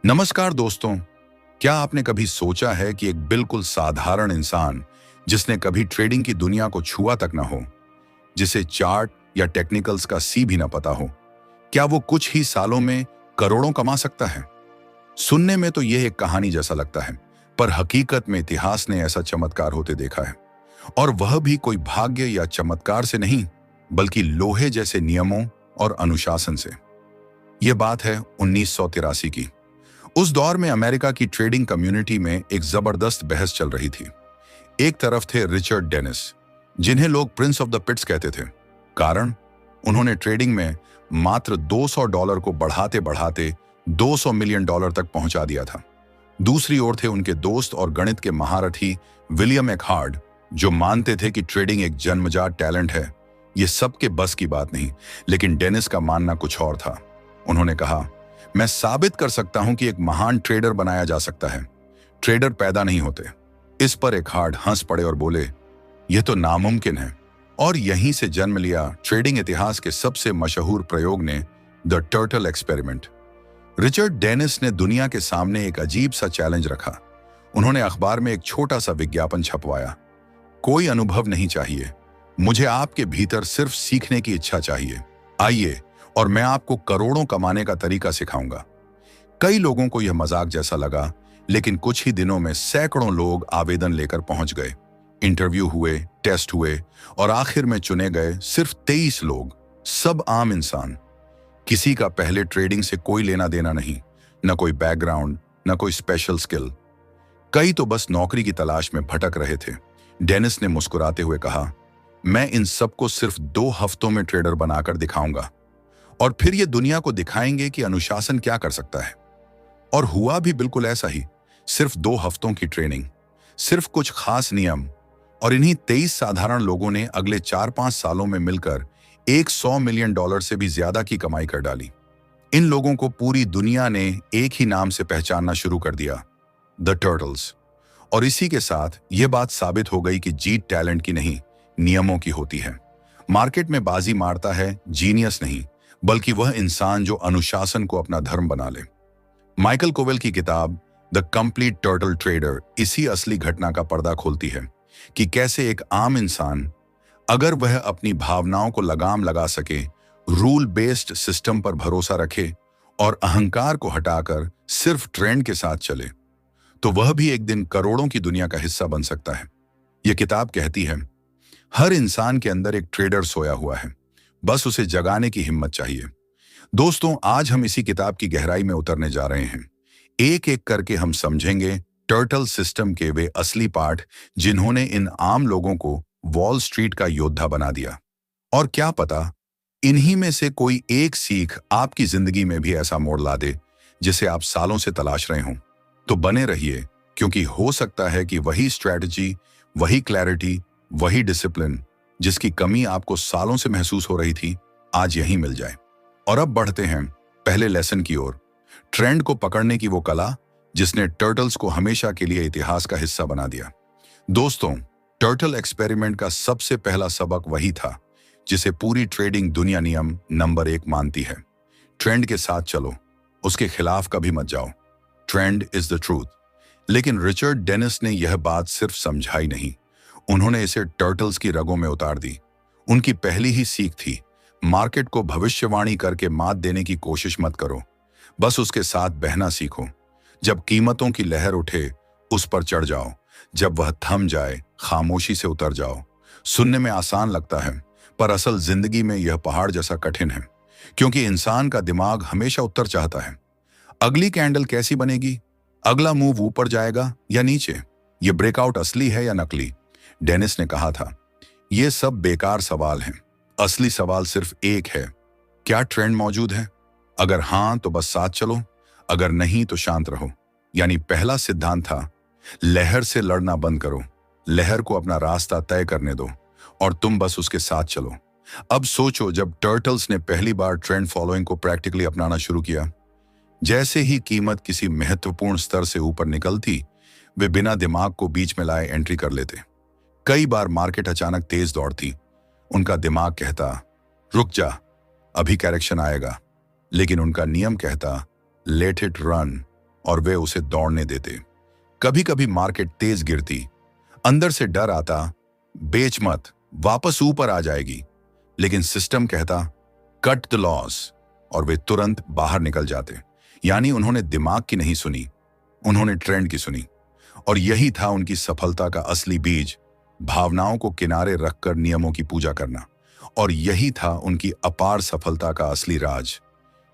नमस्कार दोस्तों। क्या आपने कभी सोचा है कि एक बिल्कुल साधारण इंसान जिसने कभी ट्रेडिंग की दुनिया को छुआ तक ना हो, जिसे चार्ट या टेक्निकल्स का सी भी ना पता हो, क्या वो कुछ ही सालों में करोड़ों कमा सकता है? सुनने में तो यह एक कहानी जैसा लगता है, पर हकीकत में इतिहास ने ऐसा चमत्कार होते देखा है। और वह भी कोई भाग्य या चमत्कार से नहीं, बल्कि लोहे जैसे नियमों और अनुशासन से। यह बात है 1983 की। उस दौर में अमेरिका की ट्रेडिंग कम्युनिटी में एक जबरदस्त बहस चल रही थी। एक तरफ थे रिचर्ड डेनिस, जिन्हें लोग प्रिंस ऑफ द पिट्स कहते थे। कारण, उन्होंने ट्रेडिंग में मात्र $200 को बढ़ाते बढ़ाते $200 मिलियन तक पहुंचा दिया था। दूसरी ओर थे उनके दोस्त और गणित के महारथी विलियम एकहार्ड, जो मानते थे कि ट्रेडिंग एक जन्मजात टैलेंट है। यह सबके बस की बात नहीं, लेकिन डेनिस का मानना कुछ और था। उन्होंने कहा, मैं साबित कर सकता हूं कि एक महान ट्रेडर बनाया जा सकता है, ट्रेडर पैदा नहीं होते। इस पर एकहार्ड हंस पड़े और बोले, यह तो नामुमकिन है। और यहीं से जन्म लिया ट्रेडिंग इतिहास के सबसे मशहूर प्रयोग ने, the turtle experiment. Richard Dennis ने दुनिया के सामने एक अजीब सा चैलेंज रखा। उन्होंने अखबार में एक छोटा सा विज्ञापन छपवाया, कोई अनुभव नहीं चाहिए, मुझे आपके भीतर सिर्फ सीखने की इच्छा चाहिए। आइए और मैं आपको करोड़ों कमाने का तरीका सिखाऊंगा। कई लोगों को यह मजाक जैसा लगा, लेकिन कुछ ही दिनों में सैकड़ों लोग आवेदन लेकर पहुंच गए। इंटरव्यू हुए, टेस्ट हुए और आखिर में चुने गए सिर्फ 23 लोग, सब आम इंसान। किसी का पहले ट्रेडिंग से कोई लेना देना नहीं, न कोई बैकग्राउंड, न कोई स्पेशल स्किल। कई तो बस नौकरी की तलाश में भटक रहे थे। डेनिस ने मुस्कुराते हुए कहा, मैं इन सबको सिर्फ 2 हफ्तों में ट्रेडर बनाकर दिखाऊंगा, और फिर ये दुनिया को दिखाएंगे कि अनुशासन क्या कर सकता है। और हुआ भी बिल्कुल ऐसा ही। सिर्फ 2 हफ्तों की ट्रेनिंग, सिर्फ कुछ खास नियम, और इन्हीं 23 साधारण लोगों ने अगले 4-5 सालों में मिलकर $100 मिलियन से भी ज्यादा की कमाई कर डाली। इन लोगों को पूरी दुनिया ने एक ही नाम से पहचानना शुरू कर दिया, द टर्टल्स। और इसी के साथ यह बात साबित हो गई कि जीत टैलेंट की नहीं, नियमों की होती है। मार्केट में बाजी मारता है जीनियस नहीं, बल्कि वह इंसान जो अनुशासन को अपना धर्म बना ले। माइकल कोवेल की किताब द कंप्लीट टर्टल ट्रेडर इसी असली घटना का पर्दा खोलती है कि कैसे एक आम इंसान, अगर वह अपनी भावनाओं को लगाम लगा सके, रूल बेस्ड सिस्टम पर भरोसा रखे और अहंकार को हटाकर सिर्फ ट्रेंड के साथ चले, तो वह भी एक दिन करोड़ों की दुनिया का हिस्सा बन सकता है। यह किताब कहती है, हर इंसान के अंदर एक ट्रेडर सोया हुआ है, बस उसे जगाने की हिम्मत चाहिए। दोस्तों, आज हम इसी किताब की गहराई में उतरने जा रहे हैं। एक एक करके हम समझेंगे टर्टल सिस्टम के वे असली पाठ, जिन्होंने इन आम लोगों को वॉल स्ट्रीट का योद्धा बना दिया। और क्या पता, इन्हीं में से कोई एक सीख आपकी जिंदगी में भी ऐसा मोड़ ला दे जिसे आप सालों से तलाश रहे हों। तो बने रहिए, क्योंकि हो सकता है कि वही स्ट्रैटेजी, वही क्लैरिटी, वही डिसिप्लिन जिसकी कमी आपको सालों से महसूस हो रही थी, आज यहीं मिल जाए। और अब बढ़ते हैं पहले लेसन की ओर, ट्रेंड को पकड़ने की वो कला जिसने टर्टल्स को हमेशा के लिए इतिहास का हिस्सा बना दिया। दोस्तों, टर्टल एक्सपेरिमेंट का सबसे पहला सबक वही था जिसे पूरी ट्रेडिंग दुनिया नियम नंबर 1 मानती है। ट्रेंड के साथ चलो, उसके खिलाफ कभी मत जाओ। Trend is the truth. लेकिन रिचर्ड डेनिस ने यह बात सिर्फ समझाई नहीं, उन्होंने इसे टर्टल्स की रगों में उतार दी। उनकी पहली ही सीख थी, मार्केट को भविष्यवाणी करके मात देने की कोशिश मत करो, बस उसके साथ बहना सीखो। जब कीमतों की लहर उठे, उस पर चढ़ जाओ, जब वह थम जाए, खामोशी से उतर जाओ। सुनने में आसान लगता है, पर असल जिंदगी में यह पहाड़ जैसा कठिन है, क्योंकि इंसान का दिमाग हमेशा उत्तर चाहता है। अगली कैंडल कैसी बनेगी, अगला मूव ऊपर जाएगा या नीचे, यह ब्रेकआउट असली है या नकली। डेनिस ने कहा था, यह सब बेकार सवाल हैं, असली सवाल सिर्फ एक है, क्या ट्रेंड मौजूद है? अगर हां तो बस साथ चलो, अगर नहीं तो शांत रहो। यानी पहला सिद्धांत था, लहर से लड़ना बंद करो, लहर को अपना रास्ता तय करने दो और तुम बस उसके साथ चलो। अब सोचो, जब टर्टल्स ने पहली बार ट्रेंड फॉलोइंग को प्रैक्टिकली अपनाना शुरू किया, जैसे ही कीमत किसी महत्वपूर्ण स्तर से ऊपर निकलती, वे बिना दिमाग को बीच में लाए एंट्री कर लेते। कई बार मार्केट अचानक तेज दौड़ती, उनका दिमाग कहता, रुक जा, अभी करेक्शन आएगा, लेकिन उनका नियम कहता, लेट इट रन, और वे उसे दौड़ने देते। कभी कभी मार्केट तेज गिरती, अंदर से डर आता, बेच मत, वापस ऊपर आ जाएगी, लेकिन सिस्टम कहता कट द लॉस, और वे तुरंत बाहर निकल जाते। यानी उन्होंने दिमाग की नहीं सुनी, उन्होंने ट्रेंड की सुनी। और यही था उनकी सफलता का असली बीज, भावनाओं को किनारे रखकर नियमों की पूजा करना। और यही था उनकी अपार सफलता का असली राज।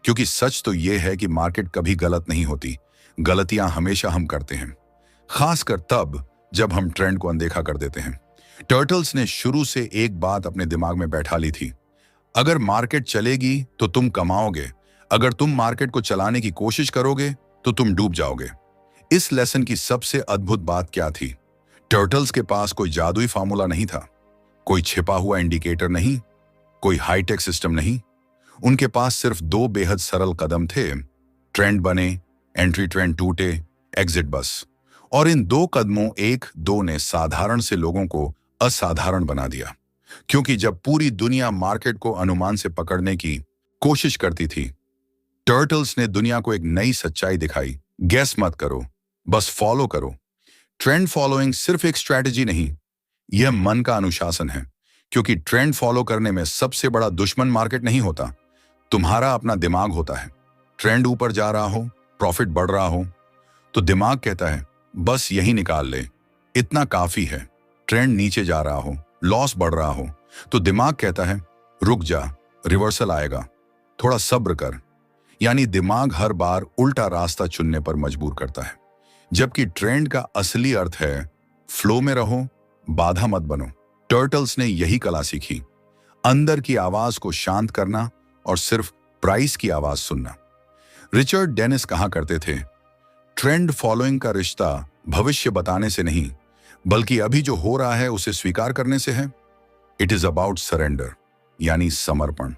क्योंकि सच तो यह है कि मार्केट कभी गलत नहीं होती, गलतियां हमेशा हम करते हैं, खासकर तब जब हम ट्रेंड को अनदेखा कर देते हैं। टर्टल्स ने शुरू से एक बात अपने दिमाग में बैठा ली थी, अगर मार्केट चलेगी तो तुम कमाओगे, अगर तुम मार्केट को चलाने की कोशिश करोगे तो तुम डूब जाओगे। इस लेसन की सबसे अद्भुत बात क्या थी? टर्टल्स के पास कोई जादुई फार्मूला नहीं था, कोई छिपा हुआ इंडिकेटर नहीं, कोई हाईटेक सिस्टम नहीं। उनके पास सिर्फ दो बेहद सरल कदम थे, ट्रेंड बने, एंट्री ट्रेंड टूटे, एग्जिट बस। और इन दो कदमों एक दो ने साधारण से लोगों को असाधारण बना दिया। क्योंकि जब पूरी दुनिया मार्केट को अनुमान से पकड़ने की कोशिश करती थी, टर्टल्स ने दुनिया को एक नई सच्चाई दिखाई। गेस मत करो, बस फॉलो करो। ट्रेंड फॉलोइंग सिर्फ एक स्ट्रैटेजी नहीं, यह मन का अनुशासन है। क्योंकि ट्रेंड फॉलो करने में सबसे बड़ा दुश्मन मार्केट नहीं होता, तुम्हारा अपना दिमाग होता है। ट्रेंड ऊपर जा रहा हो, प्रॉफिट बढ़ रहा हो, तो दिमाग कहता है बस यही निकाल ले, इतना काफी है। ट्रेंड नीचे जा रहा हो, लॉस बढ़ रहा हो, तो दिमाग कहता है रुक जा, रिवर्सल आएगा, थोड़ा सब्र कर। यानी दिमाग हर बार उल्टा रास्ता चुनने पर मजबूर करता है। जबकि ट्रेंड का असली अर्थ है फ्लो में रहो, बाधा मत बनो। टर्टल्स ने यही कला सीखी, अंदर की आवाज को शांत करना और सिर्फ प्राइस की आवाज सुनना। रिचर्ड डेनिस कहा करते थे, ट्रेंड फॉलोइंग का रिश्ता भविष्य बताने से नहीं, बल्कि अभी जो हो रहा है उसे स्वीकार करने से है। इट इज अबाउट सरेंडर, यानी समर्पण।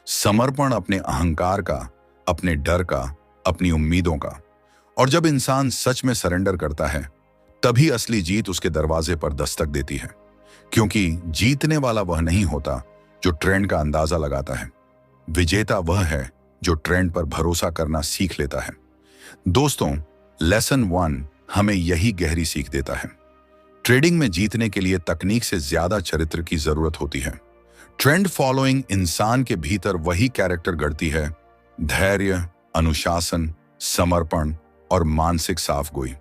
समर्पण अपने अहंकार का, अपने डर का, अपनी उम्मीदों का। और जब इंसान सच में सरेंडर करता है, तभी असली जीत उसके दरवाजे पर दस्तक देती है। क्योंकि जीतने वाला वह नहीं होता जो ट्रेंड का अंदाजा लगाता है, विजेता वह है जो ट्रेंड पर भरोसा करना सीख लेता है। दोस्तों, लेसन 1 हमें यही गहरी सीख देता है, ट्रेडिंग में जीतने के लिए तकनीक से ज्यादा चरित्र की जरूरत होती है। ट्रेंड फॉलोइंग इंसान के भीतर वही कैरेक्टर गढ़ती है, धैर्य, अनुशासन, समर्पण और मानसिक साफगोई।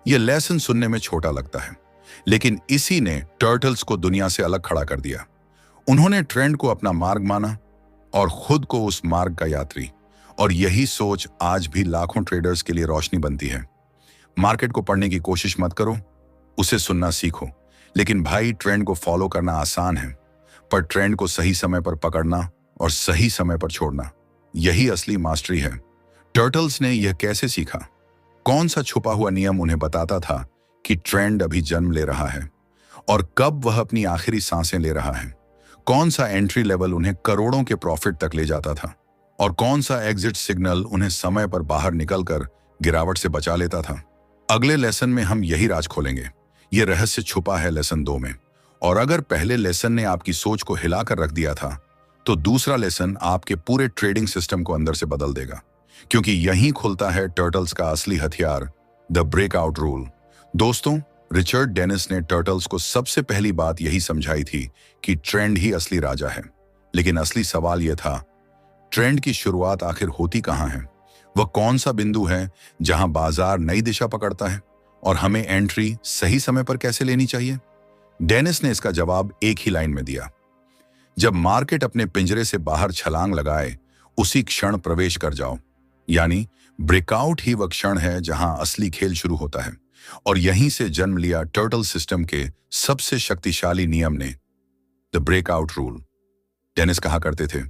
यह लेसन सुनने में छोटा लगता है, लेकिन इसी ने टर्टल्स को दुनिया से अलग खड़ा कर दिया। उन्होंने ट्रेंड को अपना मार्ग माना और खुद को उस मार्ग का यात्री। और यही सोच आज भी लाखों ट्रेडर्स के लिए रोशनी बनती है। मार्केट को पढ़ने की कोशिश मत करो, उसे सुनना सीखो। लेकिन भाई, ट्रेंड को फॉलो करना आसान है, पर ट्रेंड को सही समय पर पकड़ना और सही समय पर छोड़ना, यही असली मास्टरी है। टर्टल्स ने यह कैसे सीखा? कौन सा छुपा हुआ नियम उन्हें बताता था कि ट्रेंड अभी जन्म ले रहा है और कब वह अपनी आखिरी सांसें ले रहा है? कौन सा एंट्री लेवल उन्हें करोड़ों के प्रॉफिट तक ले जाता था और कौन सा एग्जिट सिग्नल उन्हें समय पर बाहर निकलकर गिरावट से बचा लेता था? अगले लेसन में हम यही राज खोलेंगे। यह रहस्य छुपा है लेसन 2 में। और अगर पहले लेसन ने आपकी सोच को हिलाकर रख दिया था, तो दूसरा लेसन आपके पूरे ट्रेडिंग सिस्टम को अंदर से बदल देगा। क्योंकि यहीं खुलता है टर्टल्स का असली हथियार, द ब्रेकआउट रूल। दोस्तों, रिचर्ड डेनिस ने टर्टल्स को सबसे पहली बात यही समझाई थी कि ट्रेंड ही असली राजा है। लेकिन असली सवाल यह था, ट्रेंड की शुरुआत आखिर होती कहां है? वह कौन सा बिंदु है जहां बाजार नई दिशा पकड़ता है और हमें एंट्री सही समय पर कैसे लेनी चाहिए? डेनिस ने इसका जवाब एक ही लाइन में दिया, जब मार्केट अपने पिंजरे से बाहर छलांग लगाए, उसी क्षण प्रवेश कर जाओ। यानी ब्रेकआउट ही वह क्षण है जहां असली खेल शुरू होता है। और यहीं से जन्म लिया टर्टल सिस्टम के सबसे शक्तिशाली नियम ने, द ब्रेकआउट रूल। डेनिस कहा करते थे,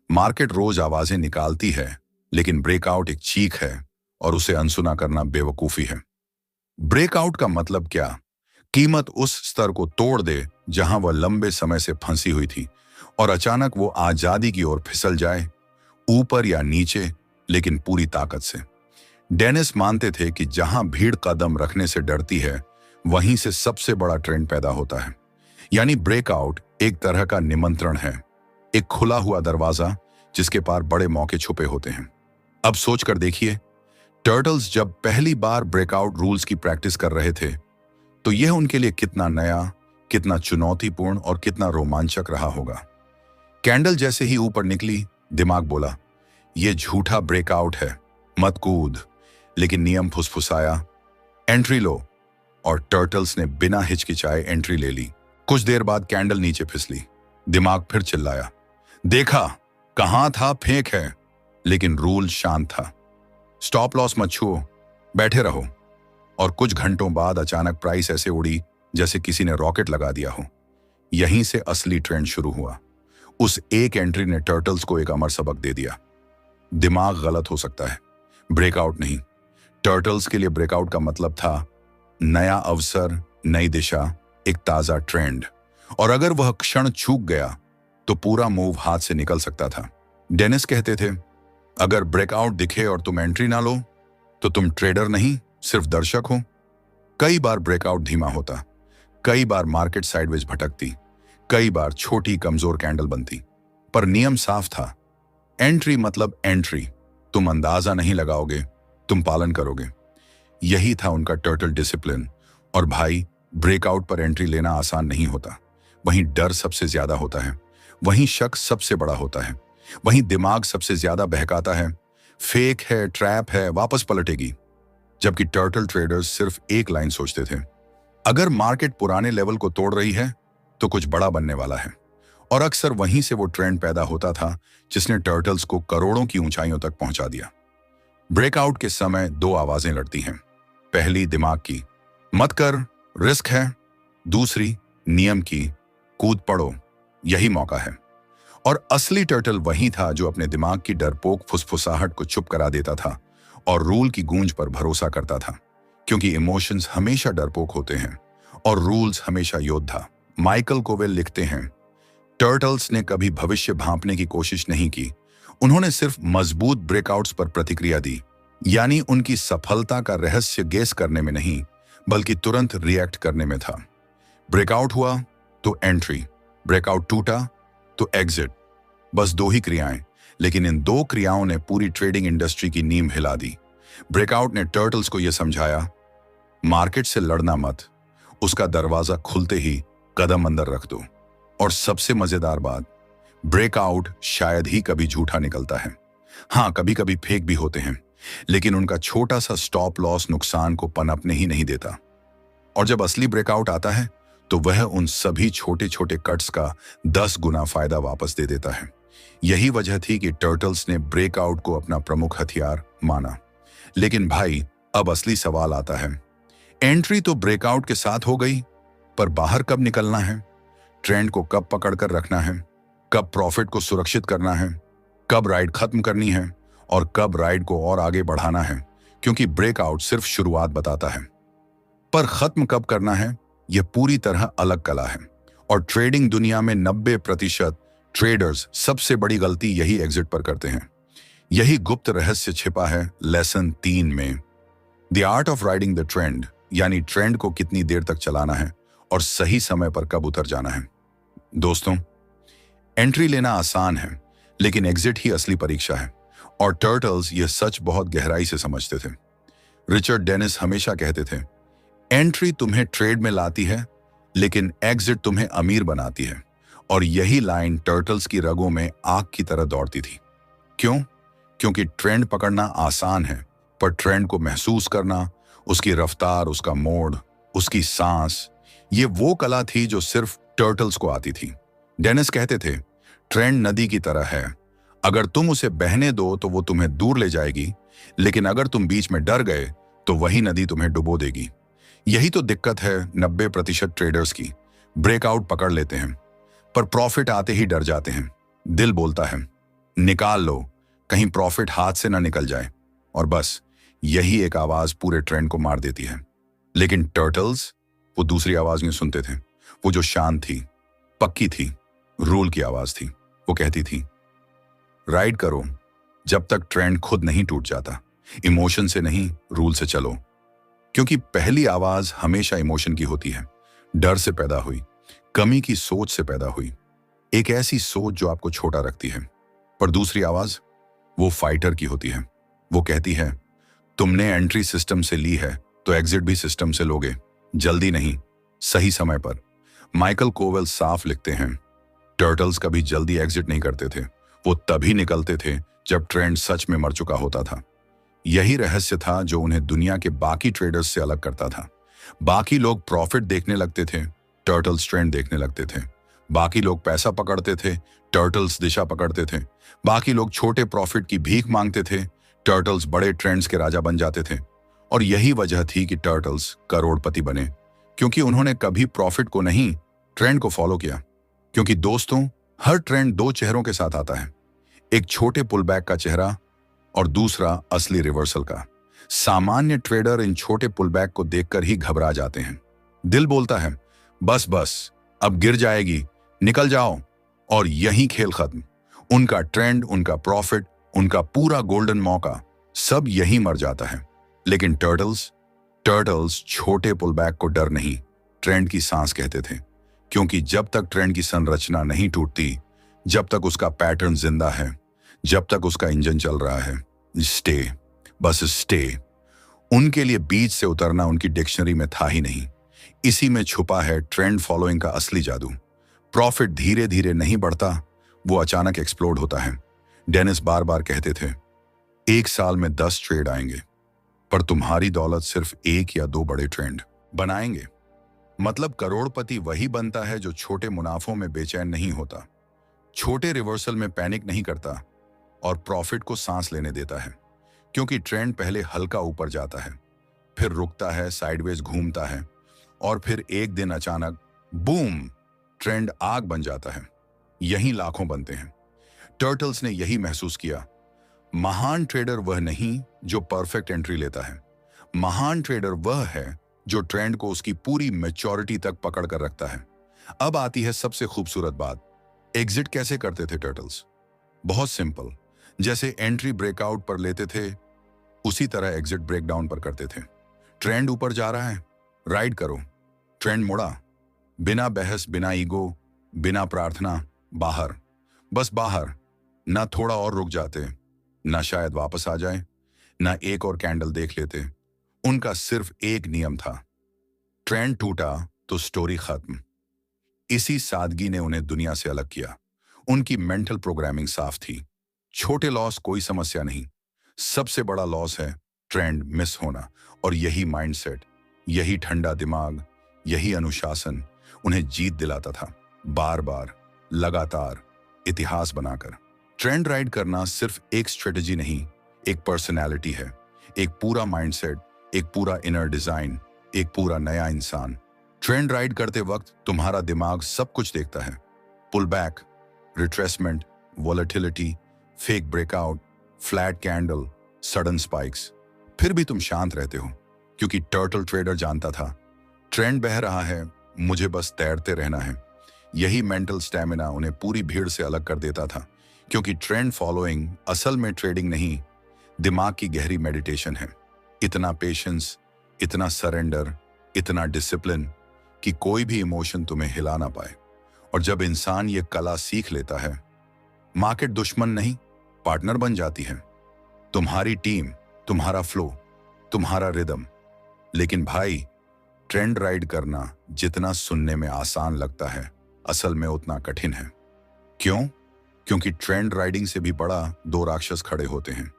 मार्केट रोज आवाजें निकालती है, लेकिन ब्रेकआउट एक चीख है और उसे अनसुना करना बेवकूफी है। ब्रेकआउट का मतलब क्या? कीमत उस स्तर को तोड़ दे जहां वह लंबे समय से फंसी हुई थी और अचानक वो आजादी की ओर फिसल जाए, ऊपर या नीचे, लेकिन पूरी ताकत से। डेनिस मानते थे कि जहां भीड़ कदम रखने से डरती है, वहीं से सबसे बड़ा ट्रेंड पैदा होता है। यानी ब्रेकआउट एक तरह का निमंत्रण है, एक खुला हुआ दरवाजा जिसके पार बड़े मौके छुपे होते हैं। अब सोचकर देखिए, टर्टल्स जब पहली बार ब्रेकआउट रूल्स की प्रैक्टिस कर रहे थे तो यह उनके लिए कितना नया, कितना चुनौतीपूर्ण और कितना रोमांचक रहा होगा। कैंडल जैसे ही ऊपर निकली, दिमाग बोला, यह झूठा ब्रेकआउट है, मत कूद। लेकिन नियम फुसफुसाया, एंट्री लो, और टर्टल्स ने बिना हिचकिचाए एंट्री ले ली। कुछ देर बाद कैंडल नीचे फिसली। दिमाग फिर चिल्लाया, देखा, कहां था, फेंक है। लेकिन रूल शांत था, स्टॉप लॉस मत छुओ, बैठे रहो। और कुछ घंटों बाद अचानक प्राइस ऐसे उड़ी जैसे किसी ने रॉकेट लगा दिया हो। यहीं से असली ट्रेंड शुरू हुआ। उस एक एंट्री ने टर्टल्स को एक अमर सबक दे दिया। दिमाग गलत हो सकता है, ब्रेकआउट नहीं। टर्टल्स के लिए ब्रेकआउट का मतलब था नया अवसर, नई दिशा, एक ताजा ट्रेंड। और अगर वह क्षण चूक गया तो पूरा मूव हाथ से निकल सकता था। डेनिस कहते थे, अगर ब्रेकआउट दिखे और तुम एंट्री ना लो तो तुम ट्रेडर नहीं, सिर्फ दर्शक हो। कई बार ब्रेकआउट धीमा होता, कई बार मार्केट साइडवेज भटकती, कई बार छोटी कमजोर कैंडल बनती, पर नियम साफ था, एंट्री मतलब एंट्री। तुम अंदाजा नहीं लगाओगे, तुम पालन करोगे। यही था उनका टर्टल डिसिप्लिन। और भाई, ब्रेकआउट पर एंट्री लेना आसान नहीं होता। वहीं डर सबसे ज्यादा होता है, वहीं शक सबसे बड़ा होता है, वहीं दिमाग सबसे ज्यादा बहकाता है, फेक है, ट्रैप है, वापस पलटेगी। जबकि टर्टल ट्रेडर्स सिर्फ एक लाइन सोचते थे, अगर मार्केट पुराने लेवल को तोड़ रही है तो कुछ बड़ा बनने वाला है। और अक्सर वहीं से वो ट्रेंड पैदा होता था जिसने टर्टल्स को करोड़ों की ऊंचाइयों तक पहुंचा दिया। ब्रेकआउट के समय दो आवाजें लड़ती हैं। पहली दिमाग की, मत कर, रिस्क है। दूसरी नियम की, कूद पड़ो, यही मौका है। और असली टर्टल वही था जो अपने दिमाग की डरपोक फुसफुसाहट को चुप करा देता था और रूल की गूंज पर भरोसा करता था। क्योंकि इमोशंस हमेशा डरपोक होते हैं और रूल्स हमेशा योद्धा। माइकल कोवेल लिखते हैं, टर्टल्स ने कभी भविष्य भांपने की कोशिश नहीं की, उन्होंने सिर्फ मजबूत ब्रेकआउट्स पर प्रतिक्रिया दी। यानी उनकी सफलता का रहस्य गेस करने में नहीं, बल्कि तुरंत रिएक्ट करने में था। ब्रेकआउट हुआ तो एंट्री, ब्रेकआउट टूटा तो एग्जिट। बस दो ही क्रियाएं, लेकिन इन दो क्रियाओं ने पूरी ट्रेडिंग इंडस्ट्री की नींव हिला दी। ब्रेकआउट ने टर्टल्स को यह समझाया, मार्केट से लड़ना मत, उसका दरवाजा खुलते ही कदम अंदर रख दो। और सबसे मजेदार बात, ब्रेकआउट शायद ही कभी झूठा निकलता है। हाँ, कभी कभी फेक भी होते हैं, लेकिन उनका छोटा सा स्टॉप लॉस नुकसान को पनपने ही नहीं देता। और जब असली ब्रेकआउट आता है तो वह उन सभी छोटे छोटे कट्स का 10 गुना फायदा वापस दे देता है। यही वजह थी कि टर्टल्स ने ब्रेकआउट को अपना प्रमुख हथियार माना। लेकिन भाई, अब असली सवाल आता है, एंट्री तो ब्रेकआउट के साथ हो गई, पर बाहर कब निकलना है? ट्रेंड को कब पकड़कर रखना है? कब प्रॉफिट को सुरक्षित करना है? कब राइड खत्म करनी है और कब राइड को और आगे बढ़ाना है? क्योंकि ब्रेकआउट सिर्फ शुरुआत बताता है, पर खत्म कब करना है यह पूरी तरह अलग कला है। और ट्रेडिंग दुनिया में 90% ट्रेडर्स सबसे बड़ी गलती यही एग्जिट पर करते हैं। यही गुप्त रहस्य छिपा है लेसन 3 में, the art of riding the trend. यानी ट्रेंड को कितनी देर तक चलाना है और सही समय पर कब उतर जाना है। दोस्तों, एंट्री लेना आसान है, लेकिन एग्जिट ही असली परीक्षा है। और टर्टल्स यह सच बहुत गहराई से समझते थे। रिचर्ड डेनिस हमेशा कहते थे, एंट्री तुम्हें ट्रेड में लाती है, लेकिन एग्जिट तुम्हें अमीर बनाती है। और यही लाइन टर्टल्स की रगों में आग की तरह दौड़ती थी। क्यों? क्योंकि ट्रेंड पकड़ना आसान है, पर ट्रेंड को महसूस करना, उसकी रफ्तार, उसका मोड़, उसकी सांस, ये वो कला थी जो सिर्फ टर्टल्स को आती थी। डेनिस कहते थे, ट्रेंड नदी की तरह है, अगर तुम उसे बहने दो तो वो तुम्हें दूर ले जाएगी, लेकिन अगर तुम बीच में डर गए तो वही नदी तुम्हें डुबो देगी। यही तो दिक्कत है 90% ट्रेडर्स की। ब्रेकआउट पकड़ लेते हैं, पर प्रॉफिट आते ही डर जाते हैं। दिल बोलता है, निकाल लो, कहीं प्रॉफिट हाथ से ना निकल जाए। और बस यही एक आवाज पूरे ट्रेंड को मार देती है। लेकिन टर्टल्स वो दूसरी आवाज नहीं सुनते थे, वो जो शांत थी, पक्की थी, रूल की आवाज थी। वो कहती थी, राइड करो जब तक ट्रेंड खुद नहीं टूट जाता, इमोशन से नहीं, रूल से चलो। क्योंकि पहली आवाज हमेशा इमोशन की होती है, डर से पैदा हुई, कमी की सोच से पैदा हुई, एक ऐसी सोच जो आपको छोटा रखती है। पर दूसरी आवाज वो फाइटर की होती है। वो कहती है, तुमने एंट्री सिस्टम से ली है तो एग्जिट भी सिस्टम से लोगे, जल्दी नहीं, सही समय पर। माइकल कोवेल साफ लिखते हैं, टर्टल्स कभी जल्दी एग्जिट नहीं करते थे, वो तभी निकलते थे जब ट्रेंड सच में मर चुका होता था। यही रहस्य था जो उन्हें दुनिया के बाकी ट्रेडर्स से अलग करता था। बाकी लोग प्रॉफिट देखने लगते थे, टर्टल्स ट्रेंड देखने लगते थे। बाकी लोग पैसा पकड़ते थे, टर्टल्स दिशा पकड़ते थे। बाकी लोग छोटे प्रॉफिट की भीख मांगते थे, टर्टल्स बड़े ट्रेंड्स के राजा बन जाते थे। और यही वजह थी कि टर्टल्स करोड़पति बने, क्योंकि उन्होंने कभी प्रॉफिट को नहीं, ट्रेंड को फॉलो किया। क्योंकि दोस्तों, हर ट्रेंड दो चेहरों के साथ आता है, एक छोटे पुलबैक का चेहरा और दूसरा असली रिवर्सल का। सामान्य ट्रेडर इन छोटे पुलबैक को देखकर ही घबरा जाते हैं। दिल बोलता है, बस बस, अब गिर जाएगी, निकल जाओ, और यही खेल खत्म। उनका ट्रेंड, उनका प्रॉफिट, उनका पूरा गोल्डन मौका, सब यही मर जाता है। लेकिन टर्टल्स छोटे पुलबैक को डर नहीं, ट्रेंड की सांस कहते थे। क्योंकि जब तक ट्रेंड की संरचना नहीं टूटती, जब तक उसका पैटर्न जिंदा है, जब तक उसका इंजन चल रहा है, स्टे, बस स्टे। उनके लिए बीच से उतरना उनकी डिक्शनरी में था ही नहीं। इसी में छुपा है ट्रेंड फॉलोइंग का असली जादू। प्रॉफिट धीरे धीरे नहीं बढ़ता, वो अचानक एक्सप्लोड होता है। डेनिस बार बार कहते थे, एक साल में 10 ट्रेड आएंगे, पर तुम्हारी दौलत सिर्फ 1 या 2 बड़े ट्रेंड बनाएंगे। मतलब करोड़पति वही बनता है जो छोटे मुनाफों में बेचैन नहीं होता, छोटे रिवर्सल में पैनिक नहीं करता और प्रॉफिट को सांस लेने देता है। क्योंकि ट्रेंड पहले हल्का ऊपर जाता है, फिर रुकता है, साइडवेज घूमता है, और फिर एक दिन अचानक बूम, ट्रेंड आग बन जाता है। यही लाखों बनते हैं। टर्टल्स ने यही महसूस किया। महान ट्रेडर वह नहीं जो परफेक्ट एंट्री लेता है, महान ट्रेडर वह है जो ट्रेंड को उसकी पूरी मैच्योरिटी तक पकड़ कर रखता है। अब आती है सबसे खूबसूरत बात, एग्जिट कैसे करते थे टर्टल्स? बहुत सिंपल, जैसे एंट्री ब्रेकआउट पर लेते थे, उसी तरह एग्जिट ब्रेकडाउन पर करते थे। ट्रेंड ऊपर जा रहा है, राइड करो। ट्रेंड मुड़ा, बिना बहस, बिना ईगो, बिना प्रार्थना, बाहर, बस बाहर। ना थोड़ा और रुक जाते, ना शायद वापस आ जाए, ना एक और कैंडल देख लेते। उनका सिर्फ एक नियम था, ट्रेंड टूटा तो स्टोरी खत्म। इसी सादगी ने उन्हें दुनिया से अलग किया। उनकी मेंटल प्रोग्रामिंग साफ थी। छोटे लॉस कोई समस्या नहीं, सबसे बड़ा लॉस है ट्रेंड मिस होना। और यही माइंडसेट, यही ठंडा दिमाग, यही अनुशासन उन्हें जीत दिलाता था, बार बार, लगातार, इतिहास बनाकर। ट्रेंड राइड करना सिर्फ एक स्ट्रेटजी नहीं, एक पर्सनैलिटी है, एक पूरा माइंडसेट, एक पूरा इनर डिजाइन, एक पूरा नया इंसान। ट्रेंड राइड करते वक्त तुम्हारा दिमाग सब कुछ देखता है, pull back, retracement, volatility, fake breakout, flat candle, sudden spikes. फिर भी तुम शांत रहते हो, क्योंकि टर्टल ट्रेडर जानता था ट्रेंड बह रहा है, मुझे बस तैरते रहना है। यही मेंटल स्टैमिना उन्हें पूरी भीड़ से अलग कर देता था। क्योंकि ट्रेंड फॉलोइंग असल में ट्रेडिंग नहीं, दिमाग की गहरी मेडिटेशन है। इतना पेशेंस, इतना सरेंडर, इतना डिसिप्लिन कि कोई भी इमोशन तुम्हें हिला ना पाए। और जब इंसान ये कला सीख लेता है, मार्केट दुश्मन नहीं, पार्टनर बन जाती है। तुम्हारी टीम, तुम्हारा फ्लो, तुम्हारा रिदम। लेकिन भाई, ट्रेंड राइड करना जितना सुनने में आसान लगता है, असल में उतना कठिन है। क्यों? क्योंकि ट्रेंड राइडिंग से भी बड़ा 2 राक्षस खड़े होते हैं,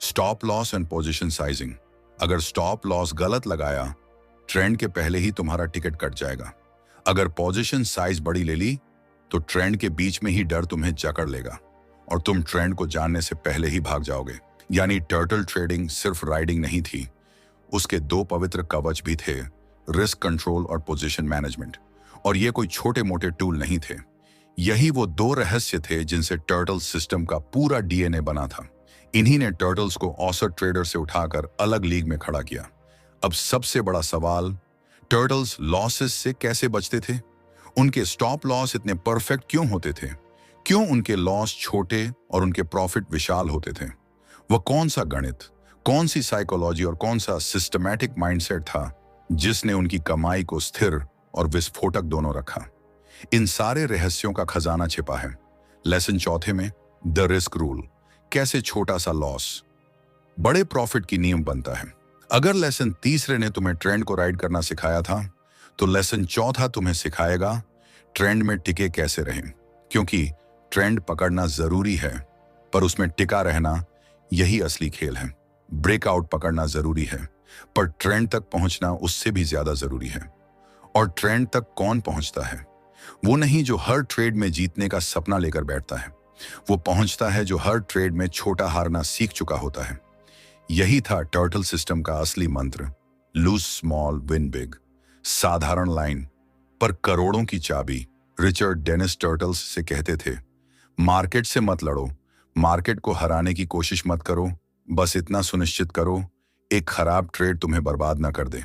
stop loss and position sizing. अगर स्टॉप लॉस गलत लगाया, ट्रेंड के पहले ही तुम्हारा टिकट कट जाएगा। अगर पोजीशन साइज बड़ी ले ली, तो ट्रेंड के बीच में ही डर तुम्हें जकड़ लेगा और तुम ट्रेंड को जानने से पहले ही भाग जाओगे। यानी टर्टल ट्रेडिंग सिर्फ राइडिंग नहीं थी, उसके 2 पवित्र कवच भी थे, रिस्क कंट्रोल और पोजीशन मैनेजमेंट। और ये कोई छोटे मोटे टूल नहीं थे, यही वो 2 रहस्य थे जिनसे टर्टल सिस्टम का पूरा डीएनए बना था। इन्हीं ने टर्टल्स को औसत ट्रेडर से उठाकर अलग लीग में खड़ा किया। अब सबसे बड़ा सवाल, टर्टल्स लॉसेस से कैसे बचते थे? उनके स्टॉप लॉस इतने परफेक्ट क्यों होते थे? क्यों उनके लॉस छोटे और उनके प्रॉफिट विशाल होते थे? वह कौन सा गणित, कौन सी साइकोलॉजी और कौन सा सिस्टमैटिक माइंडसेट था जिसने उनकी कमाई को स्थिर और विस्फोटक दोनों रखा? इन सारे रहस्यों का खजाना छिपा है लेसन चौथे में, द रिस्क रूल। कैसे छोटा सा लॉस बड़े प्रॉफिट की नींव बनता है। अगर लेसन तीसरे ने तुम्हें ट्रेंड को राइड करना सिखाया था, तो लेसन चौथा तुम्हें सिखाएगा ट्रेंड में टिके कैसे रहें। क्योंकि ट्रेंड पकड़ना जरूरी है, पर उसमें टिका रहना यही असली खेल है। ब्रेकआउट पकड़ना जरूरी है, पर ट्रेंड तक पहुंचना उससे भी ज्यादा जरूरी है। और ट्रेंड तक कौन पहुंचता है? वो नहीं जो हर ट्रेड में जीतने का सपना लेकर बैठता है। वो पहुंचता है जो हर ट्रेड में छोटा हारना सीख चुका होता है। यही था टर्टल सिस्टम का असली मंत्र। Lose small win big. साधारण लाइन पर करोड़ों की चाबी। रिचर्ड डेनिस टर्टल्स से कहते थे, मार्केट से मत लड़ो, मार्केट को हराने की कोशिश मत करो, बस इतना सुनिश्चित करो एक खराब ट्रेड तुम्हें बर्बाद ना कर दे।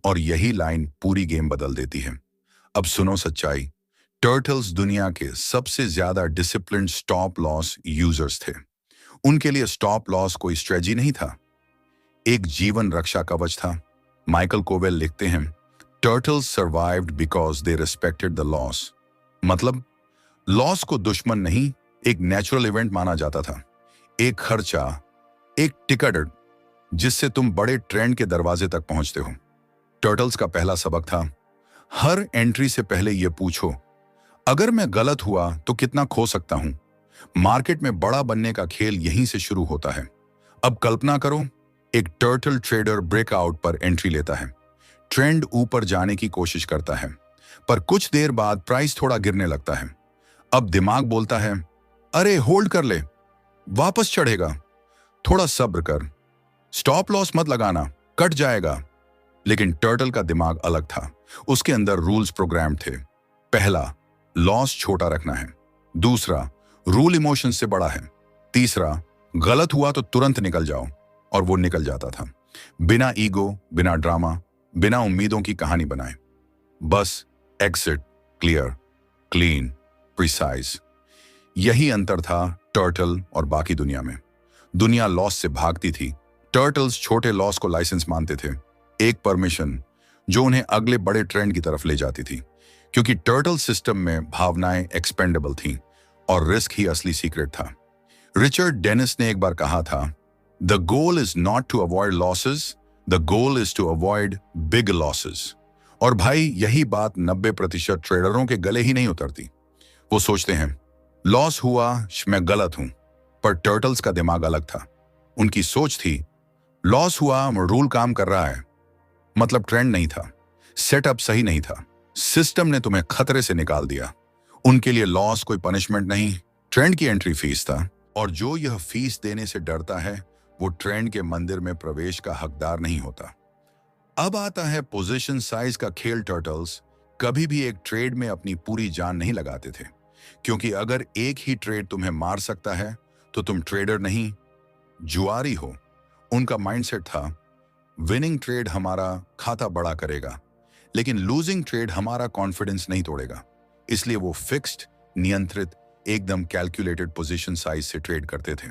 और यही लाइन पूरी गेम बदल देती है। अब सुनो सच्चाई। टर्टल्स दुनिया के सबसे ज्यादा डिसिप्लिन्ड स्टॉप लॉस यूजर्स थे। उनके लिए स्टॉप लॉस कोई स्ट्रेटजी नहीं था, एक जीवन रक्षा कवच था। माइकल कोवेल लिखते हैं, turtles survived because they respected the loss. मतलब लॉस को दुश्मन नहीं, एक नेचुरल इवेंट माना जाता था, एक खर्चा, एक टिकट जिससे तुम बड़े ट्रेंड के दरवाजे तक पहुंचते हो। टर्टल्स का पहला सबक था, हर एंट्री से पहले यह पूछो, अगर मैं गलत हुआ तो कितना खो सकता हूं। मार्केट में बड़ा बनने का खेल यहीं से शुरू होता है। अब कल्पना करो, एक टर्टल ट्रेडर ब्रेकआउट पर एंट्री लेता है, ट्रेंड ऊपर जाने की कोशिश करता है, पर कुछ देर बाद प्राइस थोड़ा गिरने लगता है। अब दिमाग बोलता है, अरे होल्ड कर ले, वापस चढ़ेगा, थोड़ा सब्र कर, स्टॉप लॉस मत लगाना, कट जाएगा। लेकिन टर्टल का दिमाग अलग था। उसके अंदर रूल्स प्रोग्राम थे। पहला, लॉस छोटा रखना है। दूसरा, रूल इमोशन से बड़ा है। तीसरा, गलत हुआ तो तुरंत निकल जाओ। और वो निकल जाता था, बिना ईगो, बिना ड्रामा, बिना उम्मीदों की कहानी बनाए। बस एग्जिट, क्लियर, क्लीन, प्रिसाइज। यही अंतर था टर्टल और बाकी दुनिया में। दुनिया लॉस से भागती थी, टर्टल्स छोटे लॉस को लाइसेंस मानते थे, एक परमिशन जो उन्हें अगले बड़े ट्रेंड की तरफ ले जाती थी। क्योंकि टर्टल सिस्टम में भावनाएं एक्सपेंडेबल थीं और रिस्क ही असली सीक्रेट था। रिचर्ड डेनिस ने एक बार कहा था, the goal is not to avoid losses, the goal is to avoid big losses. और भाई यही बात 90% ट्रेडरों के गले ही नहीं उतरती। वो सोचते हैं, लॉस हुआ, मैं गलत हूं। पर टर्टल्स का दिमाग अलग था। उनकी सोच थी, लॉस हुआ, रूल काम कर रहा है, मतलब ट्रेंड नहीं था, सेटअप सही नहीं था, सिस्टम ने तुम्हें खतरे से निकाल दिया। उनके लिए लॉस कोई पनिशमेंट नहीं, ट्रेंड की एंट्री फीस था। और जो यह फीस देने से डरता है, वो ट्रेंड के मंदिर में प्रवेश का हकदार नहीं होता। अब आता है पोजीशन साइज का खेल। टर्टल्स कभी भी एक ट्रेड में अपनी पूरी जान नहीं लगाते थे, क्योंकि अगर एक ही ट्रेड तुम्हें मार सकता है तो तुम ट्रेडर नहीं, जुआरी हो। उनका माइंडसेट था, विनिंग ट्रेड हमारा खाता बड़ा करेगा, लेकिन लूजिंग ट्रेड हमारा कॉन्फिडेंस नहीं तोड़ेगा। इसलिए वो फिक्स्ड, नियंत्रित, एकदम कैलकुलेटेड पोजीशन साइज से ट्रेड करते थे।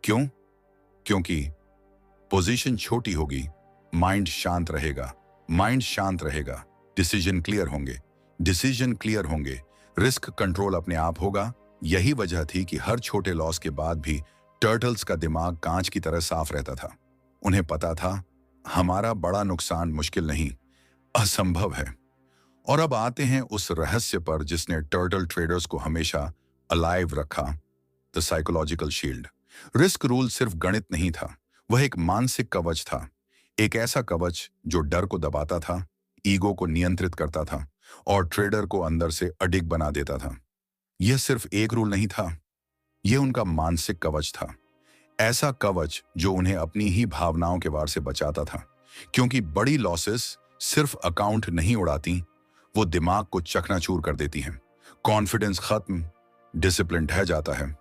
क्यों? क्योंकि पोजीशन छोटी होगी, माइंड शांत रहेगा, माइंड शांत रहेगा, डिसीजन क्लियर होंगे, डिसीजन क्लियर होंगे, रिस्क कंट्रोल अपने आप होगा। यही वजह थी कि हर छोटे लॉस के बाद भी टर्टल्स का दिमाग कांच की तरह साफ रहता था। उन्हें पता था, हमारा बड़ा नुकसान मुश्किल नहीं, असंभव है। और अब आते हैं उस रहस्य पर जिसने टर्टल ट्रेडर्स को हमेशा अलाइव रखा, the psychological shield. Risk rule सिर्फ गणित नहीं था, वह एक मानसिक कवच था। एक ऐसा कवच जो डर को दबाता था, ईगो को नियंत्रित करता था और ट्रेडर को अंदर से अडिग बना देता था। यह सिर्फ एक रूल नहीं था, यह उनका मानसिक कवच था। ऐसा कवच जो उन्हें अपनी ही भावनाओं के वार से बचाता था। क्योंकि बड़ी लॉसेस सिर्फ अकाउंट नहीं उड़ाती, वो दिमाग को चकनाचूर कर देती हैं। कॉन्फिडेंस खत्म, डिसिप्लिन ढह जाता है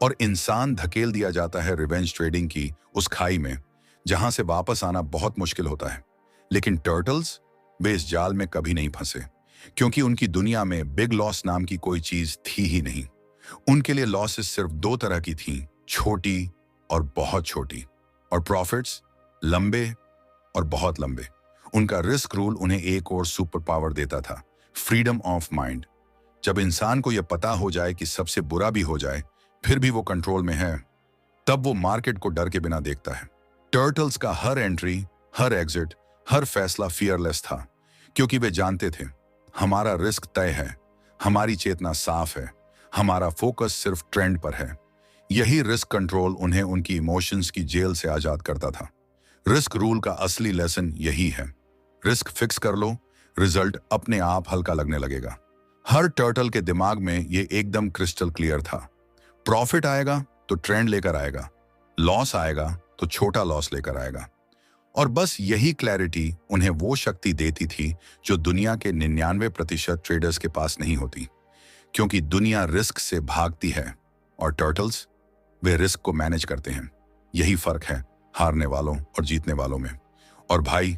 और इंसान धकेल दिया जाता है रिवेंज ट्रेडिंग की उस खाई में जहां से वापस आना बहुत मुश्किल होता है। लेकिन टर्टल्स वे इस जाल में कभी नहीं फंसे, क्योंकि उनकी दुनिया में बिग लॉस नाम की कोई चीज थी ही नहीं। उनके लिए लॉसेस सिर्फ दो तरह की थीं, छोटी और बहुत छोटी, और प्रॉफिट्स लंबे और बहुत लंबे। उनका रिस्क रूल उन्हें एक और सुपर पावर देता था, फ्रीडम ऑफ माइंड। जब इंसान को यह पता हो जाए कि सबसे बुरा भी हो जाए फिर भी वो कंट्रोल में है, तब वो मार्केट को डर के बिना देखता है। टर्टल्स का हर एंट्री, हर एग्जिट, हर फैसला फियरलेस था, क्योंकि वे जानते थे हमारा रिस्क तय है, हमारी चेतना साफ है, हमारा फोकस सिर्फ ट्रेंड पर है। यही रिस्क कंट्रोल उन्हें उनकी इमोशंस की जेल से आजाद करता था। रिस्क रूल का असली लेसन यही है, रिस्क फिक्स कर लो, रिजल्ट अपने आप हल्का लगने लगेगा। हर टर्टल के दिमाग में ये एकदम क्रिस्टल क्लियर था। प्रॉफिट आएगा तो ट्रेंड लेकर आएगा, लॉस आएगा तो छोटा लॉस लेकर आएगा। और बस यही क्लैरिटी उन्हें वो शक्ति देती थी जो दुनिया के 99% ट्रेडर्स के पास नहीं होती, क्योंकि दुनिया रिस्क से भागती है और टर्टल्स वे रिस्क को मैनेज करते हैं। यही फर्क है हारने वालों और जीतने वालों में। और भाई,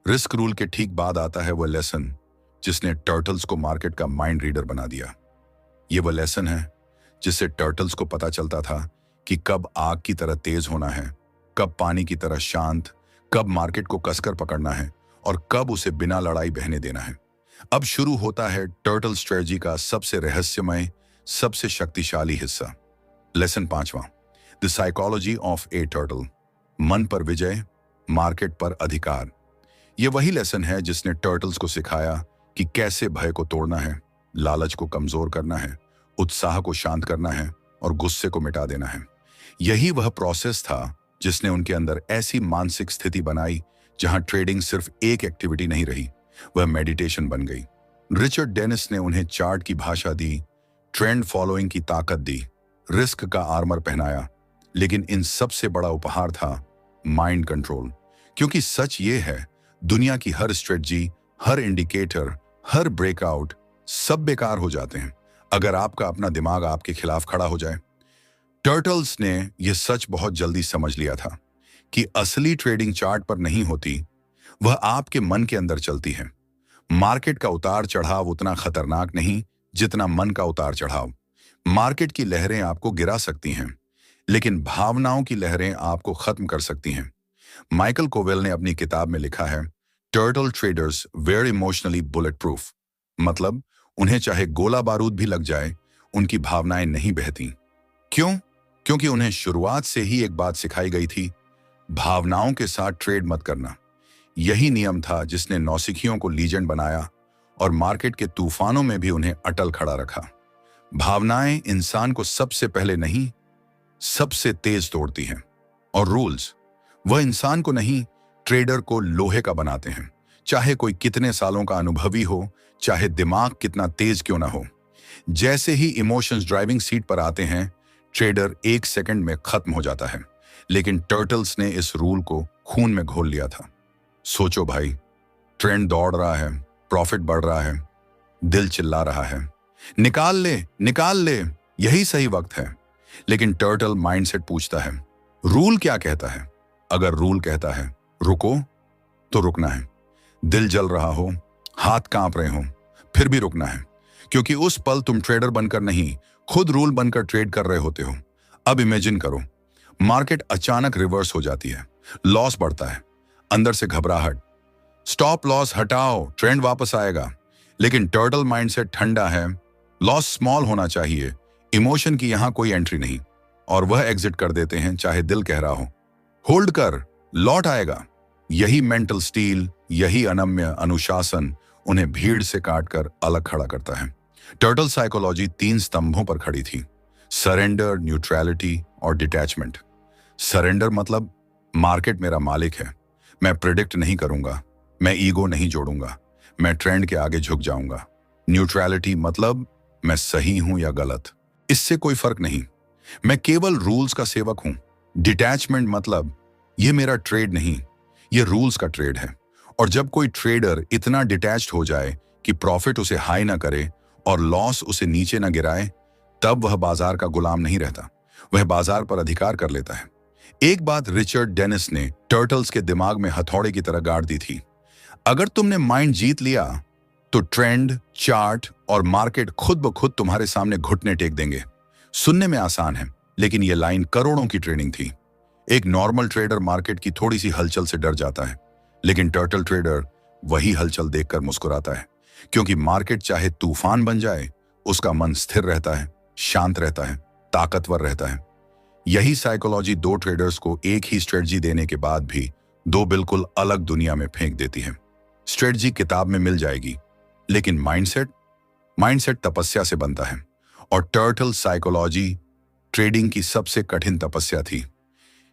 रिस्क रूल के ठीक बाद आता है वह लेसन जिसने टर्टल्स को मार्केट का माइंड रीडर बना दिया। ये वह लेसन है जिससे टर्टल्स को पता चलता था कि कब आग की तरह तेज होना है, कब पानी की तरह शांत, कब मार्केट को कसकर पकड़ना है और कब उसे बिना लड़ाई बहने देना है। अब शुरू होता है टर्टल स्ट्रेटजी का सबसे रहस्यमय, सबसे शक्तिशाली हिस्सा। लेसन 5वां, the psychology of a turtle. मन पर विजय, मार्केट पर अधिकार। यह वही लेसन है जिसने टर्टल्स को सिखाया कि कैसे भय को तोड़ना है, लालच को कमजोर करना है, उत्साह को शांत करना है और गुस्से को मिटा देना है। यही वह प्रोसेस था जिसने उनके अंदर ऐसी मानसिक स्थिति बनाई जहां ट्रेडिंग सिर्फ एक एक्टिविटी नहीं रही, वह मेडिटेशन बन गई। रिचर्ड डेनिस ने उन्हें चार्ट की भाषा दी, ट्रेंड फॉलोइंग की ताकत दी, रिस्क का आर्मर पहनाया, लेकिन इन सबसे बड़ा उपहार था माइंड कंट्रोल। क्योंकि सच ये है, दुनिया की हर स्ट्रेटजी, हर इंडिकेटर, हर ब्रेकआउट सब बेकार हो जाते हैं अगर आपका अपना दिमाग आपके खिलाफ खड़ा हो जाए। टर्टल्स ने यह सच बहुत जल्दी समझ लिया था कि असली ट्रेडिंग चार्ट पर नहीं होती, वह आपके मन के अंदर चलती है। मार्केट का उतार चढ़ाव उतना खतरनाक नहीं जितना मन का उतार चढ़ाव। मार्केट की लहरें आपको गिरा सकती हैं, लेकिन भावनाओं की लहरें आपको खत्म कर सकती हैं। माइकल कोवेल ने अपनी किताब में लिखा है, turtle traders were emotionally bulletproof. मतलब उन्हें चाहे गोला बारूद भी लग जाए, उनकी भावनाएं नहीं बहती। क्यों? क्योंकि उन्हें शुरुआत से ही एक बात सिखाई गई थी, भावनाओं के साथ ट्रेड मत करना। यही नियम था जिसने नौसिखियों को लीजेंड बनाया और मार्केट के तूफानों में भी उन्हें अटल खड़ा रखा। भावनाएं इंसान को सबसे पहले नहीं, सबसे तेज तोड़ती हैं। और रूल्स, वह इंसान को नहीं, ट्रेडर को लोहे का बनाते हैं। चाहे कोई कितने सालों का अनुभवी हो, चाहे दिमाग कितना तेज क्यों ना हो। जैसे ही इमोशंस ड्राइविंग सीट पर आते हैं, ट्रेडर 1 सेकंड में खत्म हो जाता है। लेकिन टर्टल्स ने इस रूल को खून में घोल लिया था। सोचो भाई, ट्रेंड दौड़ रहा है, प्रॉफिट बढ़ रहा है, दिल चिल्ला रहा है, निकाल ले, निकाल ले, यही सही वक्त है। लेकिन टर्टल माइंडसेट पूछता है, रूल क्या कहता है? अगर रूल कहता है रुको, तो रुकना है। दिल जल रहा हो, हाथ कांप रहे हो, फिर भी रुकना है, क्योंकि उस पल तुम ट्रेडर बनकर नहीं, खुद रूल बनकर ट्रेड कर रहे होते हो। अब इमेजिन करो, मार्केट अचानक रिवर्स हो जाती है, लॉस बढ़ता है, अंदर से घबराहट, स्टॉप लॉस हटाओ, ट्रेंड वापस आएगा। लेकिन टर्टल माइंडसेट ठंडा है, लॉस स्मॉल होना चाहिए, इमोशन की यहां कोई एंट्री नहीं, और वह एग्जिट कर देते हैं चाहे दिल कह रहा हो, होल्ड कर, लौट आएगा। यही मेंटल स्टील, यही अनम्य अनुशासन उन्हें भीड़ से काटकर अलग खड़ा करता है। टर्टल साइकोलॉजी 3 स्तंभों पर खड़ी थी, सरेंडर, न्यूट्रलिटी और डिटैचमेंट। सरेंडर मतलब मार्केट मेरा मालिक है, मैं प्रिडिक्ट नहीं करूंगा, मैं ईगो नहीं जोड़ूंगा, मैं ट्रेंड के आगे झुक जाऊंगा। न्यूट्रलिटी मतलब मैं सही हूं या गलत, इससे कोई फर्क नहीं, मैं केवल रूल्स का सेवक हूं। डिटैचमेंट मतलब यह मेरा ट्रेड नहीं, यह रूल्स का ट्रेड है। और जब कोई ट्रेडर इतना डिटैच्ड हो जाए कि प्रॉफिट उसे हाई ना करे और लॉस उसे नीचे ना गिराए, तब वह बाजार का गुलाम नहीं रहता, वह बाजार पर अधिकार कर लेता है। एक बात रिचर्ड डेनिस ने टर्टल्स के दिमाग में हथौड़े की तरह गाड़ दी थी, अगर तुमने माइंड जीत लिया तो ट्रेंड, चार्ट और मार्केट खुद ब खुद तुम्हारे सामने घुटने टेक देंगे। सुनने में आसान है, लेकिन यह लाइन करोड़ों की ट्रेनिंग थी। एक नॉर्मल ट्रेडर मार्केट की थोड़ी सी हलचल से डर जाता है, लेकिन टर्टल ट्रेडर वही हलचल देखकर मुस्कुराता है, क्योंकि मार्केट चाहे तूफान बन जाए, उसका मन स्थिर रहता है, शांत रहता है, ताकतवर रहता है। यही साइकोलॉजी दो ट्रेडर्स को एक ही स्ट्रेटजी देने के बाद भी दो बिल्कुल अलग दुनिया में फेंक देती है। स्ट्रेटजी किताब में मिल जाएगी, लेकिन माइंडसेट माइंडसेट तपस्या से बनता है। और टर्टल साइकोलॉजी ट्रेडिंग की सबसे कठिन तपस्या थी।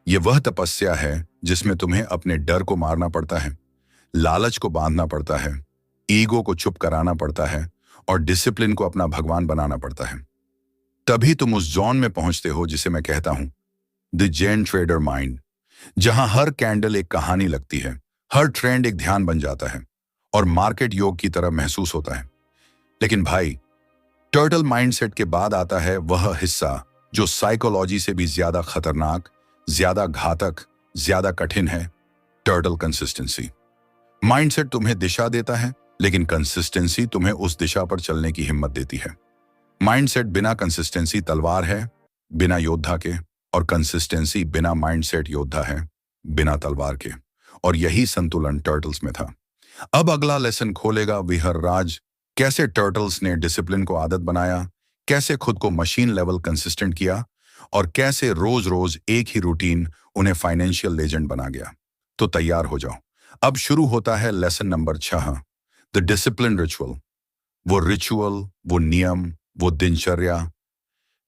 यह वह तपस्या है जिसमें तुम्हें अपने डर को मारना पड़ता है, लालच को बांधना पड़ता है, ईगो को चुप कराना पड़ता है और डिसिप्लिन को अपना भगवान बनाना पड़ता है। तभी तुम उस जोन में पहुंचते हो जिसे मैं कहता हूं द जेन ट्रेडर माइंड, जहां हर कैंडल एक कहानी लगती है, हर ट्रेंड एक ध्यान बन जाता है और मार्केट योग की तरह महसूस होता है। लेकिन भाई, टर्टल माइंडसेट के बाद आता है वह हिस्सा जो साइकोलॉजी से भी ज्यादा खतरनाक, ज्यादा घातक, ज्यादा कठिन है। Turtle consistency. माइंडसेट तुम्हें दिशा देता है, लेकिन कंसिस्टेंसी तुम्हें उस दिशा पर चलने की हिम्मत देती है। माइंडसेट बिना कंसिस्टेंसी तलवार है, बिना योद्धा के, और कंसिस्टेंसी बिना माइंडसेट योद्धा है, बिना तलवार के। और यही संतुलन टर्टल्स में था। अब अगला लेसन खोलेगा विहर राज, कैसे टर्टल्स ने डिसिप्लिन को आदत बनाया, कैसे खुद को मशीन लेवल कंसिस्टेंट किया, और कैसे रोज रोज एक ही रूटीन उन्हें फाइनेंशियल लेजेंड बना गया। तो तैयार हो जाओ, अब शुरू होता है lesson number 6, the discipline ritual. वो रिचुअल, वो नियम, वो दिनचर्या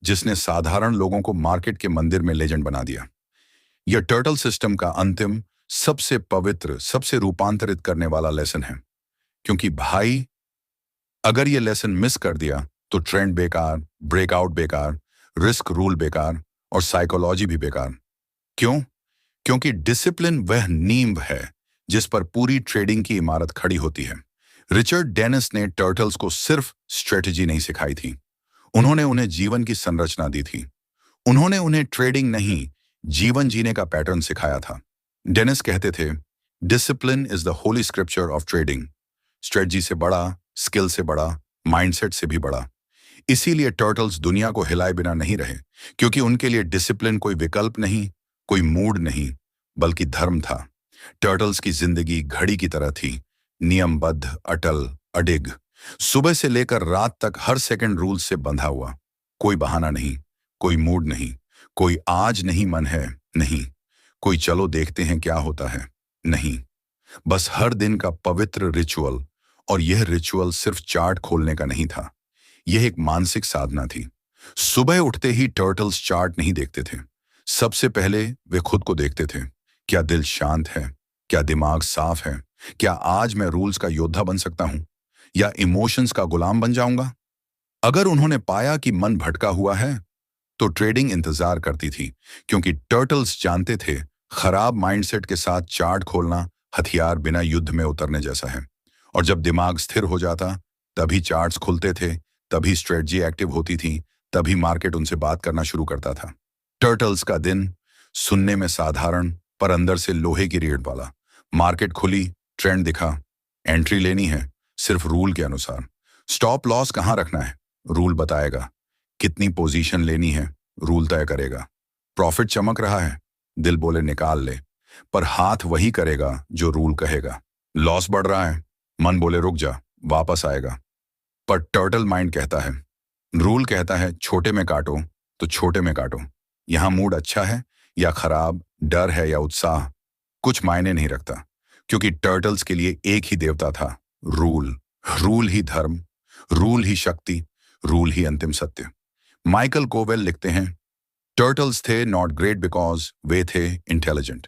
जिसने साधारण लोगों को मार्केट के मंदिर में लेजेंड बना दिया। यह टर्टल सिस्टम का अंतिम, सबसे पवित्र, सबसे रूपांतरित करने वाला लेसन है। क्योंकि भाई, अगर यह लेसन मिस कर दिया तो ट्रेंड बेकार, ब्रेकआउट बेकार, रिस्क रूल बेकार और साइकोलॉजी भी बेकार। क्यों? क्योंकि डिसिप्लिन वह नींव है जिस पर पूरी ट्रेडिंग की इमारत खड़ी होती है। रिचर्ड डेनिस ने टर्टल्स को सिर्फ स्ट्रेटजी नहीं सिखाई थी, उन्होंने उन्हें जीवन की संरचना दी थी। उन्होंने उन्हें ट्रेडिंग नहीं, जीवन जीने का पैटर्न सिखाया था। डेनिस कहते थे, discipline is the Holi scripture of trading. Strategy से बड़ा, स्किल से बड़ा, माइंडसेट से भी बड़ा। इसीलिए टर्टल्स दुनिया को हिलाए बिना नहीं रहे, क्योंकि उनके लिए डिसिप्लिन कोई विकल्प नहीं, कोई मूड नहीं, बल्कि धर्म था। टर्टल्स की जिंदगी घड़ी की तरह थी, नियमबद्ध, अटल, अडिग। सुबह से लेकर रात तक हर सेकंड रूल से बंधा हुआ। कोई बहाना नहीं, कोई मूड नहीं, कोई आज नहीं मन है नहीं, कोई चलो देखते हैं क्या होता है नहीं। बस हर दिन का पवित्र रिचुअल। और यह रिचुअल सिर्फ चार्ट खोलने का नहीं था, यह एक मानसिक साधना थी। सुबह उठते ही टर्टल्स चार्ट नहीं देखते थे। सबसे पहले वे खुद को देखते थे। क्या दिल शांत है? क्या दिमाग साफ है? क्या आज मैं रूल्स का योद्धा बन सकता हूं या इमोशंस का गुलाम बन जाऊंगा? अगर उन्होंने पाया कि मन भटका हुआ है, तो ट्रेडिंग इंतजार करती थी, क्योंकि टर्टल्स जानते थे खराब माइंडसेट के साथ चार्ट खोलना हथियार बिना युद्ध में उतरने जैसा है। और जब दिमाग स्थिर हो जाता, तभी चार्ट्स खुलते थे, तभी स्ट्रेटजी एक्टिव होती थी, तभी मार्केट उनसे बात करना शुरू करता था। टर्टल्स का दिन सुनने में साधारण, पर अंदर से लोहे की रीढ़ वाला। मार्केट खुली, ट्रेंड दिखा, एंट्री लेनी है सिर्फ रूल के अनुसार। स्टॉप लॉस कहां रखना है, रूल बताएगा। कितनी पोजीशन लेनी है, रूल तय करेगा। प्रॉफिट चमक रहा है, दिल बोले निकाल ले, पर हाथ वही करेगा जो रूल कहेगा। लॉस बढ़ रहा है, मन बोले रुक जा, वापस आएगा। पर टर्टल माइंड कहता है, रूल कहता है छोटे में काटो तो छोटे में काटो। यहां मूड अच्छा है या खराब, डर है या उत्साह, कुछ मायने नहीं रखता। क्योंकि टर्टल्स के लिए एक ही देवता था, रूल। रूल ही धर्म, रूल ही शक्ति, रूल ही अंतिम सत्य। माइकल कोवेल लिखते हैं, टर्टल्स थे नॉट ग्रेट बिकॉज वे थे इंटेलिजेंट,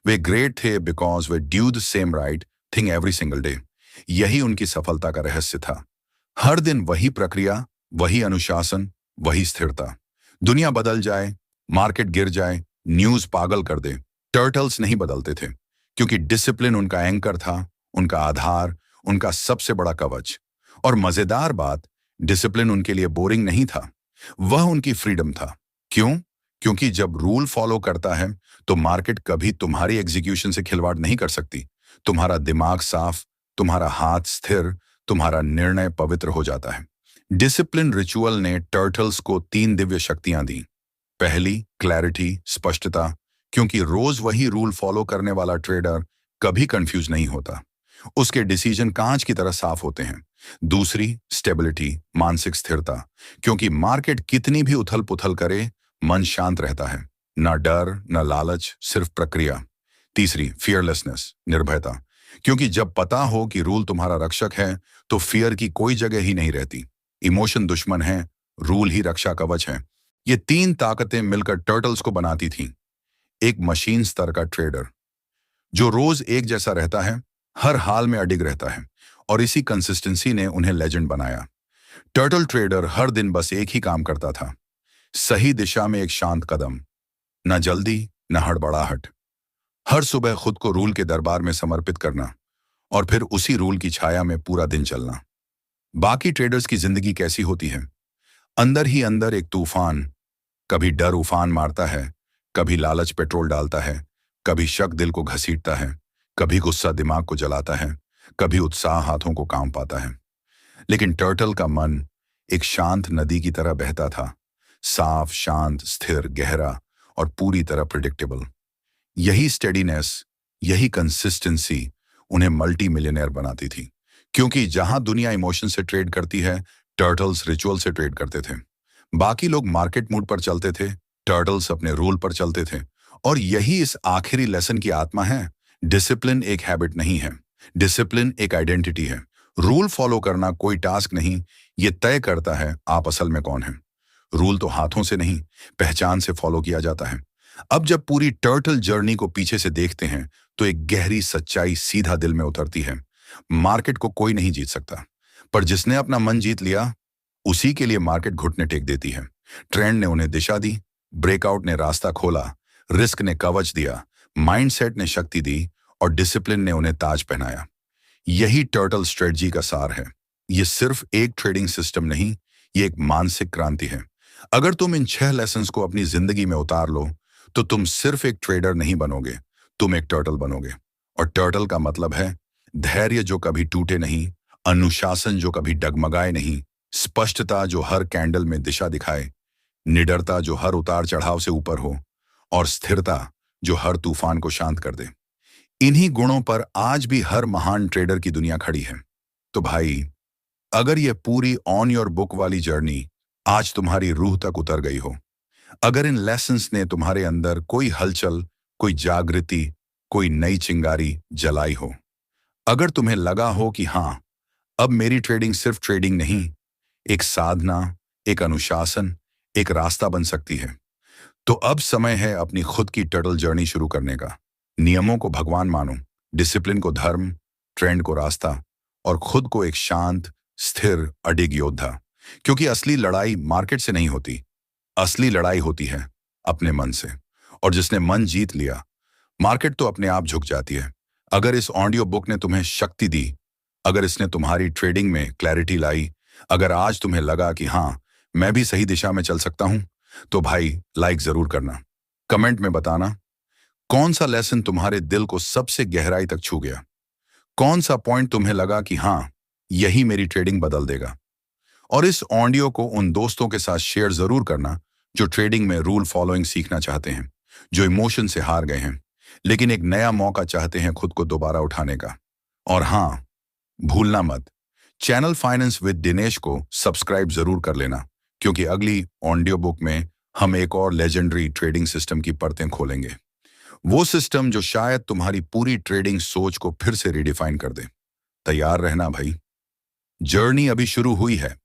वे ग्रेट थे because way due the same right thing every single day. यही उनकी सफलता का रहस्य था। हर दिन वही प्रक्रिया, वही अनुशासन, वही स्थिरता। दुनिया बदल जाए, मार्केट गिर जाए, न्यूज पागल कर दे, टर्टल्स नहीं बदलते थे, क्योंकि डिसिप्लिन उनका एंकर था, उनका आधार, उनका सबसे बड़ा कवच। और मजेदार बात, डिसिप्लिन उनके लिए बोरिंग नहीं था, वह उनकी फ्रीडम था। क्यों? क्योंकि जब रूल फॉलो करता है तो मार्केट कभी तुम्हारी एग्जीक्यूशन से खिलवाड़ नहीं कर सकती। तुम्हारा दिमाग साफ, तुम्हारा हाथ स्थिर, तुम्हारा निर्णय पवित्र हो जाता है। डिसिप्लिन रिचुअल ने टर्टल्स को 3 दिव्य शक्तियां दी। पहली, क्लैरिटी, स्पष्टता, क्योंकि रोज वही रूल फॉलो करने वाला ट्रेडर कभी कंफ्यूज नहीं होता, उसके डिसीजन कांच की तरह साफ होते हैं। दूसरी, स्टेबिलिटी, मानसिक स्थिरता, क्योंकि मार्केट कितनी भी उथल पुथल करे, मन शांत रहता है। ना डर, ना लालच, सिर्फ प्रक्रिया। तीसरी, फियरलेसनेस, निर्भयता। क्योंकि जब पता हो कि रूल तुम्हारा रक्षक है, तो फियर की कोई जगह ही नहीं रहती। इमोशन दुश्मन है, रूल ही रक्षा कवच है। ये तीन ताकतें मिलकर टर्टल्स को बनाती थीं। एक मशीन स्तर का ट्रेडर जो रोज एक जैसा रहता है, हर हाल में अडिग रहता है, और इसी कंसिस्टेंसी ने उन्हें लेजेंड बनाया। टर्टल ट्रेडर हर दिन बस एक ही काम करता था, सही दिशा में एक शांत कदम, न जल्दी न हड़बड़ाहट। हर सुबह खुद को रूल के दरबार में समर्पित करना और फिर उसी रूल की छाया में पूरा दिन चलना। बाकी ट्रेडर्स की जिंदगी कैसी होती है? अंदर ही अंदर एक तूफान। कभी डर उफान मारता है, कभी लालच पेट्रोल डालता है, कभी शक दिल को घसीटता है, कभी गुस्सा दिमाग को जलाता है, कभी उत्साह हाथों को काम पाता है। लेकिन टर्टल का मन एक शांत नदी की तरह बहता था, साफ, शांत, स्थिर, गहरा और पूरी तरह प्रिडिक्टेबल। यही स्टेडीनेस, यही कंसिस्टेंसी उन्हें मल्टी मिलियनेयर बनाती थी। क्योंकि जहां दुनिया इमोशन से ट्रेड करती है, टर्टल्स रिचुअल से ट्रेड करते थे। बाकी लोग मार्केट मूड पर चलते थे, टर्टल्स अपने रूल पर चलते थे। और यही इस आखिरी लेसन की आत्मा है। डिसिप्लिन एक हैबिट नहीं है, डिसिप्लिन एक आइडेंटिटी है। रूल फॉलो करना कोई टास्क नहीं, ये तय करता है आप असल में कौन है। रूल तो हाथों से नहीं, पहचान से फॉलो किया जाता है। अब जब पूरी टर्टल जर्नी को पीछे से देखते हैं, तो एक गहरी सच्चाई सीधा दिल में उतरती है। मार्केट को कोई नहीं जीत सकता, पर जिसने अपना मन जीत लिया, उसी के लिए मार्केट घुटने टेक देती है। ट्रेंड ने उन्हें दिशा दी, ब्रेकआउट ने रास्ता खोला, रिस्क ने कवच दिया, माइंडसेट ने शक्ति दी और डिसिप्लिन ने उन्हें ताज पहनाया। यही टर्टल स्ट्रेटजी का सार है। ये सिर्फ एक ट्रेडिंग सिस्टम नहीं, ये एक मानसिक क्रांति है। अगर तुम इन 6 लेसन्स को अपनी जिंदगी में उतार लो, तो तुम सिर्फ एक ट्रेडर नहीं बनोगे, तुम एक टर्टल बनोगे। और टर्टल का मतलब है धैर्य जो कभी टूटे नहीं, अनुशासन जो कभी डगमगाए नहीं, स्पष्टता जो हर कैंडल में दिशा दिखाए, निडरता जो हर उतार चढ़ाव से ऊपर हो, और स्थिरता जो हर तूफान को शांत कर दे। इन्हीं गुणों पर आज भी हर महान ट्रेडर की दुनिया खड़ी है। तो भाई, अगर यह पूरी ऑन योर बुक वाली जर्नी आज तुम्हारी रूह तक उतर गई हो, अगर इन लेसन्स ने तुम्हारे अंदर कोई हलचल, कोई जागृति, कोई नई चिंगारी जलाई हो, अगर तुम्हें लगा हो कि हाँ, अब मेरी ट्रेडिंग सिर्फ ट्रेडिंग नहीं, एक साधना, एक अनुशासन, एक रास्ता बन सकती है, तो अब समय है अपनी खुद की टर्टल जर्नी शुरू करने का। नियमों को भगवान मानो, डिसिप्लिन को धर्म, ट्रेंड को रास्ता और खुद को एक शांत, स्थिर, अडिग योद्धा। क्योंकि असली लड़ाई मार्केट से नहीं होती, असली लड़ाई होती है अपने मन से। और जिसने मन जीत लिया, मार्केट तो अपने आप झुक जाती है। अगर इस ऑडियो बुक ने तुम्हें शक्ति दी, अगर इसने तुम्हारी ट्रेडिंग में क्लैरिटी लाई, अगर आज तुम्हें लगा कि हाँ, मैं भी सही दिशा में चल सकता हूं, तो भाई लाइक जरूर करना। कमेंट में बताना कौन सा लेसन तुम्हारे दिल को सबसे गहराई तक छू गया, कौन सा पॉइंट तुम्हें लगा कि हाँ, यही मेरी ट्रेडिंग बदल देगा। और इस ऑडियो को उन दोस्तों के साथ शेयर जरूर करना जो ट्रेडिंग में रूल फॉलोइंग सीखना चाहते हैं, जो इमोशन से हार गए हैं, लेकिन एक नया मौका चाहते हैं खुद को दोबारा उठाने का। और हाँ, भूलना मत, चैनल फाइनेंस विद दिनेश को सब्सक्राइब जरूर कर लेना, क्योंकि अगली ऑडियो बुक में हम एक और लेजेंडरी ट्रेडिंग सिस्टम की परतें खोलेंगे। वो सिस्टम जो शायद तुम्हारी पूरी ट्रेडिंग सोच को फिर से रिडिफाइन कर दे। तैयार रहना भाई, जर्नी अभी शुरू हुई है।